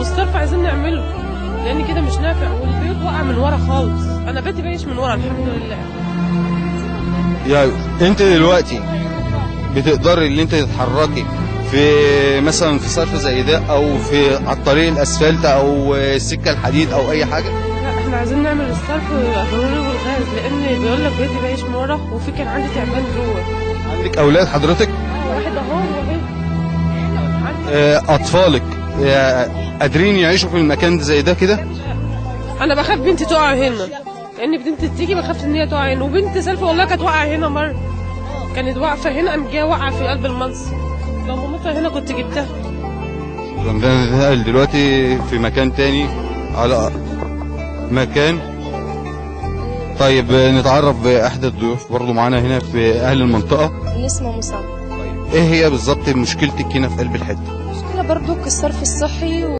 والصرف عايزين نعمله لان كده مش نافع، والبيوت وقع من ورا خالص. انا بيتي بايش من ورا الحمد لله. يعني انت دلوقتي بتقدري ان انت تتحركي في مثلا في صرف زي ده او في على الطريق الاسفلت او السكه الحديد او اي حاجه؟ لا احنا عايزين نعمل الصرف ضروري والغاز، لان بيقول لك بيتي بايش من ورا، وفي كان عندي تعبان جوه. عندك اولاد حضرتك؟ واحد اهو واهي. اطفالك قادرين يعيشوا في المكان زي ده كده؟ انا بخاف بنتي تقع هنا، لان بنتي تيجي بخاف ان هي تقع هنا، وبنت سلفى والله كانت واقعه هنا مره، كانت واقفه هنا قام جايه واقعه في قلب المنصب، لو مامتها هنا كنت جبتها. نتنقل دلوقتي في مكان تاني على مكان. طيب نتعرف بأحد الضيوف برضو معانا هنا في أهل المنطقة. نسمة مصاب. ايه هي بالظبط مشكلتك هنا في قلب الحتة؟ مشكلة برضو الصرف الصحي